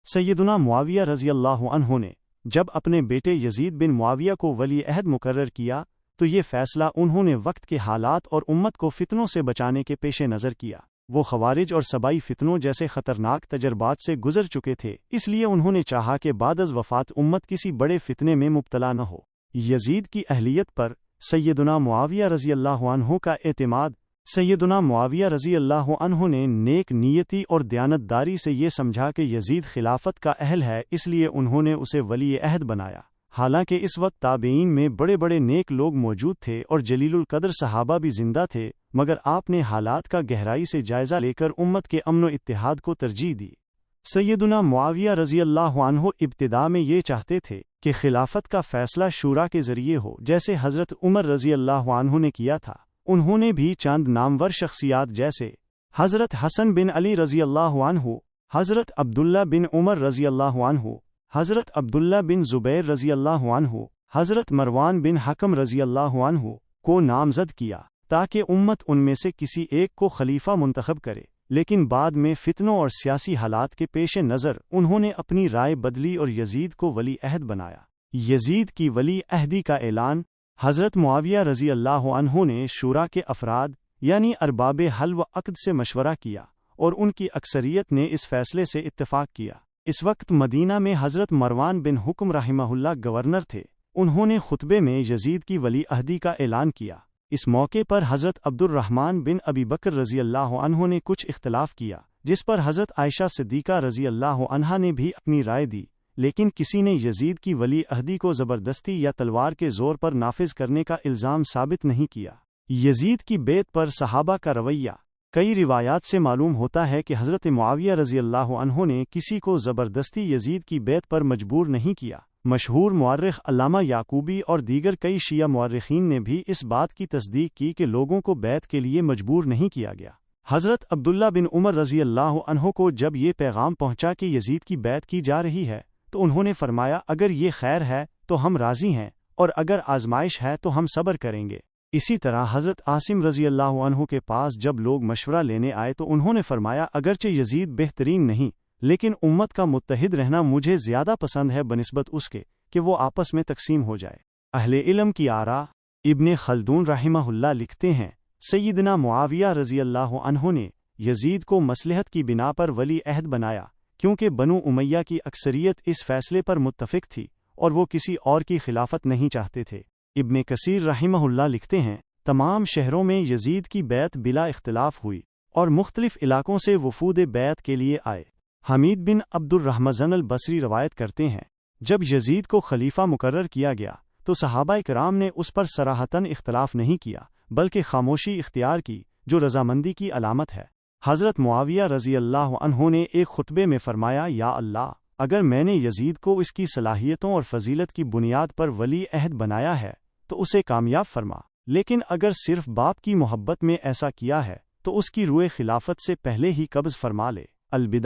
سیدنا معاویہ رضی اللہ عنہ نے جب اپنے بیٹے یزید بن معاویہ کو ولی عہد مقرر کیا تو یہ فیصلہ انہوں نے وقت کے حالات اور امت کو فتنوں سے بچانے کے پیش نظر کیا۔ وہ خوارج اور سبائی فتنوں جیسے خطرناک تجربات سے گزر چکے تھے، اس لیے انہوں نے چاہا کہ بعد از وفات امت کسی بڑے فتنے میں مبتلا نہ ہو۔ یزید کی اہلیت پر سیدنا معاویہ رضی اللہ عنہ کا اعتماد۔ سیدنا معاویہ رضی اللہ عنہ نے نیک نیتی اور دیانتداری سے یہ سمجھا کہ یزید خلافت کا اہل ہے، اس لیے انہوں نے اسے ولی عہد بنایا۔ حالانکہ اس وقت تابعین میں بڑے بڑے نیک لوگ موجود تھے اور جلیل القدر صحابہ بھی زندہ تھے، مگر آپ نے حالات کا گہرائی سے جائزہ لے کر امت کے امن و اتحاد کو ترجیح دی۔ سیدنا معاویہ رضی اللہ عنہ ابتدا میں یہ چاہتے تھے کہ خلافت کا فیصلہ شورا کے ذریعے ہو، جیسے حضرت عمر رضی اللہ عنہ نے کیا تھا۔ انہوں نے بھی چند نامور شخصیات جیسے حضرت حسن بن علی رضی اللہ عنہ، حضرت عبداللہ بن عمر رضی اللہ عنہ، حضرت عبداللہ بن زبیر رضی اللہ عنہ، حضرت مروان بن حکم رضی اللہ عنہ کو نامزد کیا تاکہ امت ان میں سے کسی ایک کو خلیفہ منتخب کرے، لیکن بعد میں فتنوں اور سیاسی حالات کے پیش نظر انہوں نے اپنی رائے بدلی اور یزید کو ولی عہد بنایا۔ یزید کی ولی عہدی کا اعلان۔ حضرت معاویہ رضی اللہ عنہ نے شورا کے افراد یعنی ارباب حل و عقد سے مشورہ کیا اور ان کی اکثریت نے اس فیصلے سے اتفاق کیا۔ اس وقت مدینہ میں حضرت مروان بن حکم رحمہ اللہ گورنر تھے۔ انہوں نے خطبے میں یزید کی ولی عہدی کا اعلان کیا۔ اس موقع پر حضرت عبد الرحمن بن ابی بکر رضی اللہ عنہ نے کچھ اختلاف کیا، جس پر حضرت عائشہ صدیقہ رضی اللہ عنہا نے بھی اپنی رائے دی، لیکن کسی نے یزید کی ولی عہدی کو زبردستی یا تلوار کے زور پر نافذ کرنے کا الزام ثابت نہیں کیا۔ یزید کی بیعت پر صحابہ کا رویہ۔ کئی روایات سے معلوم ہوتا ہے کہ حضرت معاویہ رضی اللہ عنہ نے کسی کو زبردستی یزید کی بیعت پر مجبور نہیں کیا۔ مشہور مورخ علامہ یعقوبی اور دیگر کئی شیعہ مورخین نے بھی اس بات کی تصدیق کی کہ لوگوں کو بیعت کے لیے مجبور نہیں کیا گیا۔ حضرت عبداللہ بن عمر رضی اللہ عنہ کو جب یہ پیغام پہنچا کہ یزید کی بیعت کی جا رہی ہے تو انہوں نے فرمایا، اگر یہ خیر ہے تو ہم راضی ہیں، اور اگر آزمائش ہے تو ہم صبر کریں گے۔ اسی طرح حضرت عاصم رضی اللہ عنہ کے پاس جب لوگ مشورہ لینے آئے تو انہوں نے فرمایا، اگرچہ یزید بہترین نہیں، لیکن امت کا متحد رہنا مجھے زیادہ پسند ہے بنسبت اس کے کہ وہ آپس میں تقسیم ہو جائے۔ اہل علم کی آراء۔ ابن خلدون رحمہ اللہ لکھتے ہیں، سیدنا معاویہ رضی اللہ عنہ نے یزید کو مصلحت کی بنا پر ولی عہد بنایا، کیونکہ بنو امیہ کی اکثریت اس فیصلے پر متفق تھی اور وہ کسی اور کی خلافت نہیں چاہتے تھے۔ ابن کثیر رحمہ اللہ لکھتے ہیں، تمام شہروں میں یزید کی بیعت بلا اختلاف ہوئی اور مختلف علاقوں سے وفود بیعت کے لیے آئے۔ حمید بن عبد الرحمن البصری روایت کرتے ہیں، جب یزید کو خلیفہ مقرر کیا گیا تو صحابہ کرام نے اس پر صراحتاً اختلاف نہیں کیا بلکہ خاموشی اختیار کی، جو رضامندی کی علامت ہے۔ حضرت معاویہ رضی اللہ عنہ نے ایک خطبے میں فرمایا، یا اللہ، اگر میں نے یزید کو اس کی صلاحیتوں اور فضیلت کی بنیاد پر ولی عہد بنایا ہے تو اسے کامیاب فرما، لیکن اگر صرف باپ کی محبت میں ایسا کیا ہے تو اس کی روح خلافت سے پہلے ہی قبض فرما لے۔ الوداع۔